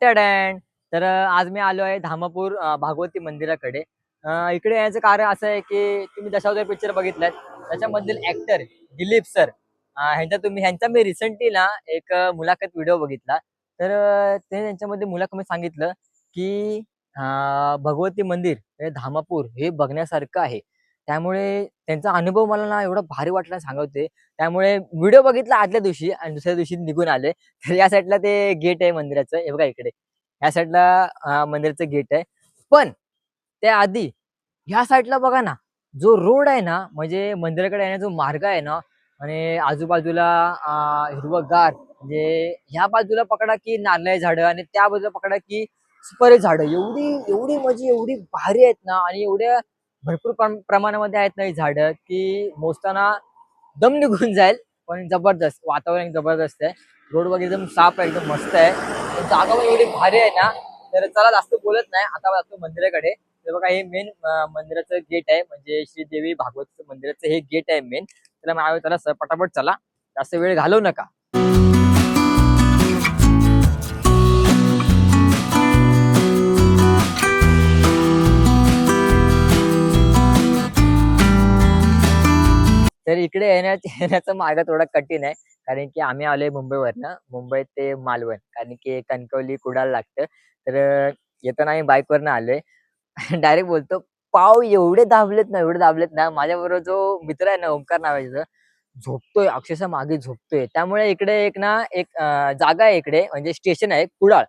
टॅडॅन. तर आज मी आलो आहे धामापूर भागवती मंदिराकडे. इकडे यायचं कारण असं आहे की तुम्ही दशावतार पिक्चर बघितलात, त्याच्यामधील ऍक्टर दिलीप सर, ह्यांचा मी रिसेंटली ना एक मुलाखत व्हिडिओ बघितला. तर ते त्यांच्यामध्ये मुलाखत सांगितलं की भगवती मंदिर हे धामापूर हे बघण्यासारखं आहे. त्यामुळे त्यांचा अनुभव मला ना एवढा भारी वाटला सांगते. त्यामुळे व्हिडिओ बघितला आदल्या दिवशी आणि दुसऱ्या दिवशी निघून आले. तर या साईडला ते गेट आहे मंदिराचं, हे बघा इकडे या साईडला मंदिराचं गेट आहे. पण त्याआधी ह्या साईडला बघा ना, जो रोड आहे ना, म्हणजे मंदिराकडे येण्याचा जो मार्ग आहे ना, आणि आजूबाजूला हिरवंगार, म्हणजे ह्या बाजूला पकडा की नारळ झाडं आणि त्या बाजूला पकडा की सुपारी झाडं, एवढी एवढी म्हणजे एवढी भारी आहेत ना, आणि एवढ्या भरपूर प्रमाणामध्ये आहेत ना ही झाडं की मोजताना दम निघून जाईल. पण जबरदस्त वातावरण जबरदस्त आहे. रोड वगैरे एकदम साफ आहे, एकदम मस्त आहे. जागा पण एवढी भारी आहे ना. तर चला जास्त बोलत नाही, आता जातो मंदिराकडे. तर बघा हे मेन मंदिराचं गेट आहे, म्हणजे श्रीदेवी भागवत मंदिराचं हे गेट आहे मेन. त्याला पटापट चला, जास्त वेळ घालवू नका. तर इकडे येण्याचा मार्ग थोडा कठीण आहे, कारण की आम्ही आलोय मुंबईवरनं, मुंबई ते मालवण, कारण की कणकवली कुडाळ लागतं. तर येताना आम्ही बाईकवरनं आलोय. डायरेक्ट बोलतो, पाव एवढे दाबलेत ना, माझ्याबरोबर जो मित्र आहे ना ओंकार नावाचा, झोपतोय अक्षरशः मागे झोपतोय. त्यामुळे इकडे एक ना एक जागा आहे इकडे, म्हणजे स्टेशन आहे कुडाळ.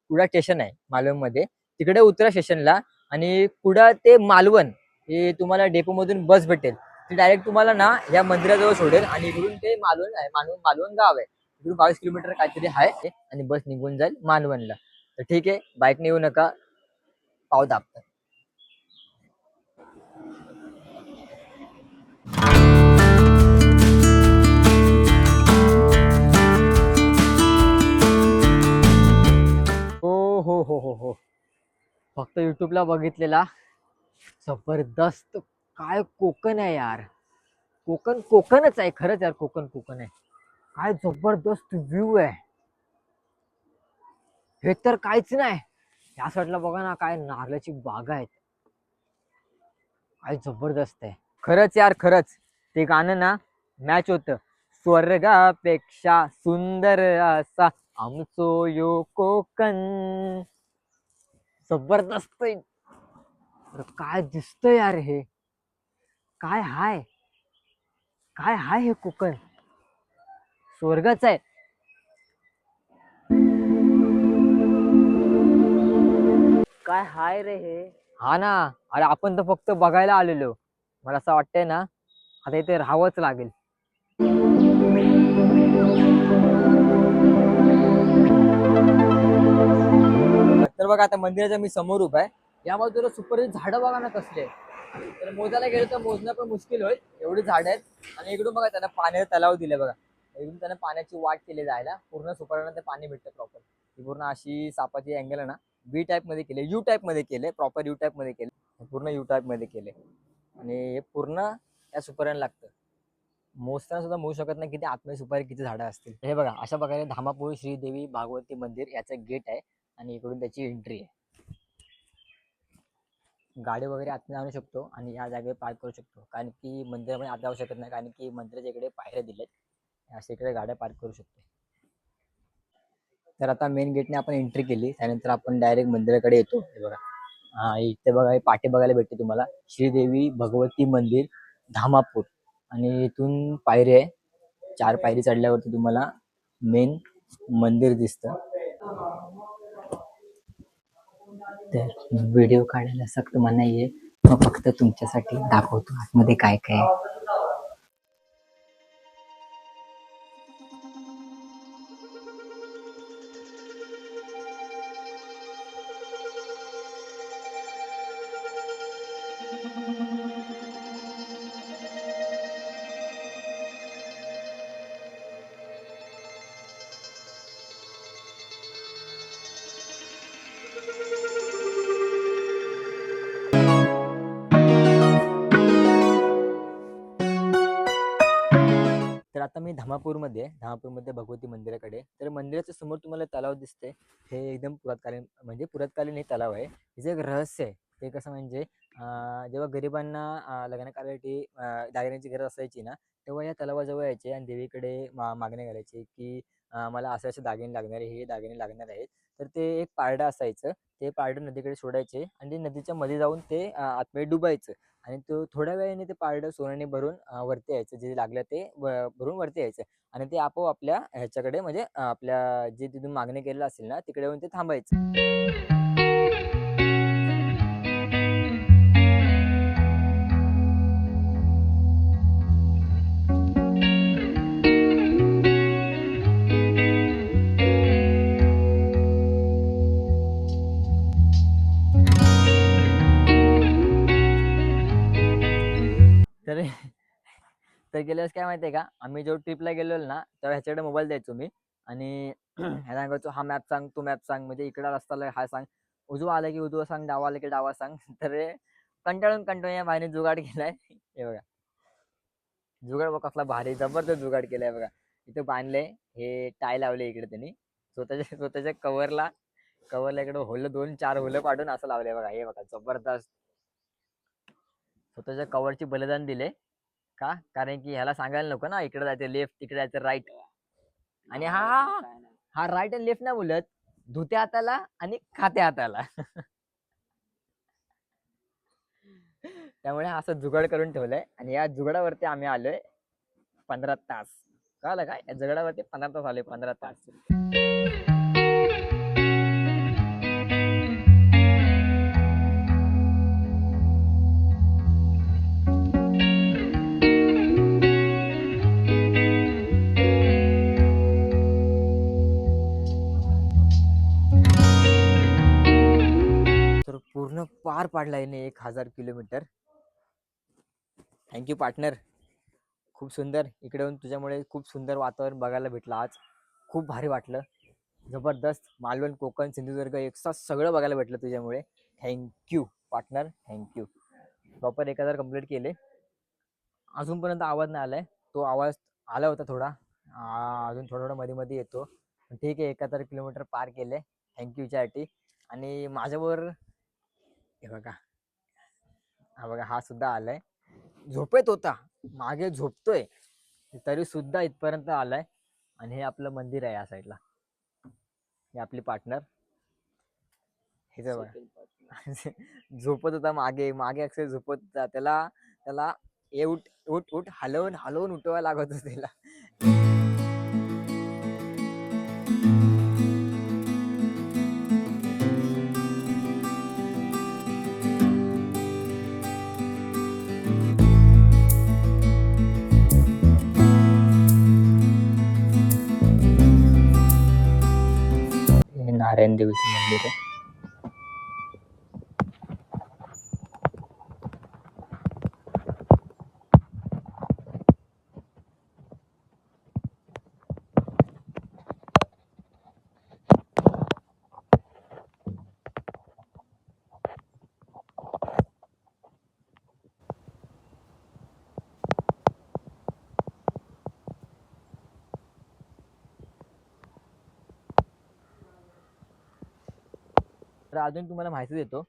कुडाळ स्टेशन आहे मालवणमध्ये. तिकडे उतरा स्टेशनला आणि कुडाळ ते मालवण हे तुम्हाला डेपो मधून बस भेटेल. ती डायरेक्ट तुम्हाला ना या मंदिराजवळ सोडेल आणि इकडून ते मालवण आहे, मालवण गाव आहे. इकडून 22 किलोमीटर काहीतरी आहे आणि बस निघून जाईल मालवणला. तर ठीक आहे, बाईकने येऊ नका, पाव दाबतात. हो हो हो हो हो, फक्त युट्यूबला बघितलेला. जबरदस्त. काय कोकण आहे यार, कोकण कोकणच आहे खरंच यार, कोकण कोकण आहे. काय जबरदस्त व्ह्यू आहे. हे तर काहीच नाही. या साईडला बघा ना, काय नारळाची बागा आहेत. काय जबरदस्त आहे खरंच यार, खरंच. ते गाणं ना मॅच होतं. स्वर्गापेक्षा सुंदर असा आमचो यो कोकण. जबरदस्त आहे. अरे काय दिसतंय यार हे, काय हाय, काय हाय हे कोकण, स्वर्गच आहे. काय हाय रे हे. हा ना. अरे आपण तर फक्त बघायला आलेलो, मला असं वाटतंय ना आता इथे राहावंच लागेल. तर बघा आता मंदिराच्या मी समोर उभा आहे. या बाजूला सुपर झाडं बघा ना कसले आहेत. तर मोजायला गेलं तर मोजणं पण मुश्किल होईल, एवढी झाडं आहेत. आणि इकडून बघा त्यांना पाण्याचा तलाव दिले बघा. इकडून त्यांना पाण्याची वाट केली जायला, पूर्ण सुपरला ते पाणी भेटतं प्रॉपर. ही पूर्ण अशी सापाची अँगल आहे ना, बी टाईप मध्ये केले, यू टाईप मध्ये केले, प्रॉपर यू टाईप मध्ये केले, पूर्ण यू टाईप मध्ये केले. आणि हे पूर्ण या सुपाऱ्यांना लागतं. मोजताना सुद्धा मोजू शकत नाही किती आतमध्ये सुपारी किती झाडं असतील. हे बघा अशा प्रकारे धामापूर श्रीदेवी भागवती मंदिर याचं गेट आहे आणि इकडून त्याची एंट्री आहे. गाडी वगैरे आतमध्ये आणू शकतो आणि या जागेवर पार्क करू शकतो, कारण की मंदिरामध्ये आत जाऊ शकत नाही, कारण की मंदिराच्या इकडे पायऱ्या दिलेत. अशा इकडे गाड्या पार्क करू शकतो. तर आता मेन गेटने आपण एंट्री केली, त्यानंतर आपण डायरेक्ट मंदिराकडे येतो. हे बघा, इथे बघा हे पाठी बघायला भेटते तुम्हाला, श्रीदेवी भगवती मंदिर धामापूर. आणि इथून पायरी आहे, 4 पायरी चढल्यावरती तुम्हाला मेन मंदिर दिसतं. तर व्हिडिओ काढायला सक्त मनाई आहे, मग फक्त तुमच्यासाठी दाखवतो आतमध्ये काय काय आहे. आता मी धामापूरमध्ये आहे. धामापूरमध्ये भगवती मंदिराकडे. तर मंदिराच्या समोर तुम्हाला तलाव दिसते. हे एकदम पुरातकालीन म्हणजे पुरातकालीन हे तलाव आहे. हिचं एक रहस्य आहे. ते कसं म्हणजे जेव्हा गरिबांना लग्न करायसाठी दागिन्यांची गरज असायची ना, तेव्हा या तलावाजवळ यायचे आणि देवीकडे मागण्या करायचे, की मला असे-असे दागिने लागणार आहे, हे दागिने लागणार आहेत. तर ते एक पारडं असायचं. ते पारडं नदीकडे सोडायचे आणि ते नदीच्या मध्ये जाऊन ते आतमध्ये डुबायचं आणि तो थोड्या वेळाने ते पारडं सोन्याने भरून वरती यायचं. जे लागलं ते भरून वरती यायचं आणि ते आपोआप आपल्या ह्याच्याकडे म्हणजे आपल्या जे तिथून मागणी केलेलं असेल ना, तिकडे येऊन ते थांबायचं. तर तर गेल्या वेळेस काय माहिती आहे का, आम्ही जेव्हा ट्रिपला गेलेलो ना, तेव्हा ह्याच्याकडे मोबाईल द्यायचो मी आणि ह्याला सांगायचो, "हा मॅप सांग, तो मॅप सांग." म्हणजे इकडं रस्ता हा सांग, उजवा आला की उजवा सांग, डावा आला की डावा सांग. तर कंटाळून या बाईने जुगाड केलाय. हे बघा, जुगाड बघ कसला भारी जबरदस्त जुगाड केलाय बघा. इथे बांधलंय, हे टाय लावले इकडे त्यांनी. स्वतःच्या स्वतःच्या कव्हरला इकडे होलं 2-4 होलं पाडून असं लावलंय बघा. हे बघा जबरदस्त. स्वतःच्या कव्हरची बलिदान दिले. का? कारण की ह्याला सांगायला नको ना, इकडे जायचं लेफ्ट, तिकडे जायचं राईट. आणि हा हा राईट आणि लेफ्ट नाही बोलत, धुत्या हाताला आणि खात्या हाताला. त्यामुळे हा असं जुगाड करून ठेवलंय आणि या जुगाडावरती आम्ही आलोय 15 तास. कळालं काय? या जुगाडावरती 15 तास आलोय, 15 तास. तर पूर्ण पार पाडला याने 1000 किलोमीटर. Thank you partner. खूप सुंदर इकडे येऊन तुझ्यामुळे खूप सुंदर वातावरण बघायला भेटलं आज. खूप भारी वाटलं. जबरदस्त. मालवण, कोकण, सिंधुदुर्ग एकसाथ सगळं बघायला भेटलं तुझ्यामुळे. Thank you partner, thank you. Proper 1000 complete केले. अजूनपर्यंत आवाज नाही आलाय. तो आवाज आला होता थोडा. अजून थोडा थोडा मध्ये मध्ये येतो. पण ठीक आहे, 1000 किलोमीटर पार केले. थँक्यू साठी. आणि माझ्याबरोबर हे बघा, हा बघा हा सुद्धा आलाय. झोपेत होता, मागे झोपतोय, तरी सुद्धा इथपर्यंत आलाय. आणि हे आपलं मंदिर आहे या साईडला. हे आपली पार्टनर. हे जे बघा झोपत होता मागे मागे अक्षर झोपत होता. त्याला त्याला ए उठ उठ उठ हलवून हलवून उठवायला लागत होतं त्याला. हे नारायण देवीचं मंदिर आहे. तर अजून तुम्हाला माहिती देतो.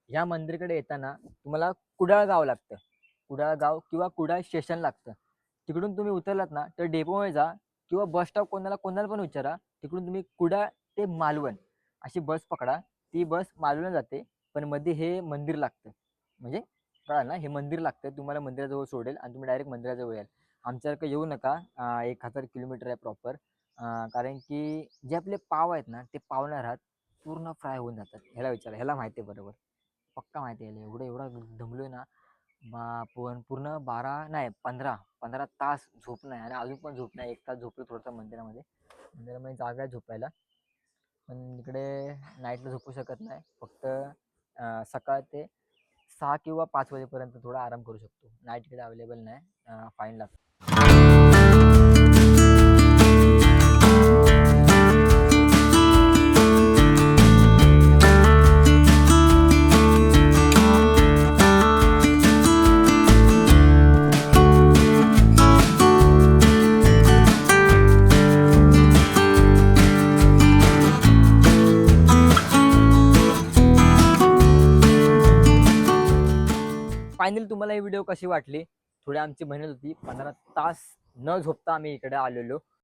या मंदिरकडे येताना तुम्हाला कुडाळ गाव लागतं. कुडाळ गाव किंवा कुडाळ स्टेशन लागतं. तिकडून तुम्ही उतरलात ना तर डेपोमध्ये जा किंवा बस स्टॉप कोणाला पण विचारा. तिकडून तुम्ही कुडाळ ते मालवण अशी बस पकडा. ती बस मालवणला जाते, पण मध्ये हे मंदिर लागतं. म्हणजे कळालं ना, हे मंदिर लागतं. तुम्हाला मंदिराजवळ सोडेल आणि तुम्ही डायरेक्ट मंदिराजवळ याल. आमच्यासारखं येऊ नका. 1000 किलोमीटर आहे प्रॉपर. कारण की जे आपले पाव आहेत ना, ते पाव नाही राहत, पूर्ण फ्राय होऊन जातात. ह्याला विचारा, ह्याला माहिती आहे बरोबर. पक्का माहिती आहे याला. एवढा दमलोय ना, पण पूर्ण 12 नाही 15 तास झोप नाही आणि अजून पण झोप नाही. 1 तास झोपलो थोडंसं मंदिरामध्ये. मंदिरामध्ये जागा आहे झोपायला. पण इकडे नाईटला झोपू शकत नाही. फक्त सकाळ ते 6 किंवा 5 वाजेपर्यंत थोडा आराम करू शकतो. नाईट इकडे अवेलेबल नाही. फाईन लागतो. फायनली तुम्हाला ही व्हिडिओ कशी वाटली? थोडी आमची मेहनत होती, 15 तास न झोपता आम्ही इकडे आलेलो.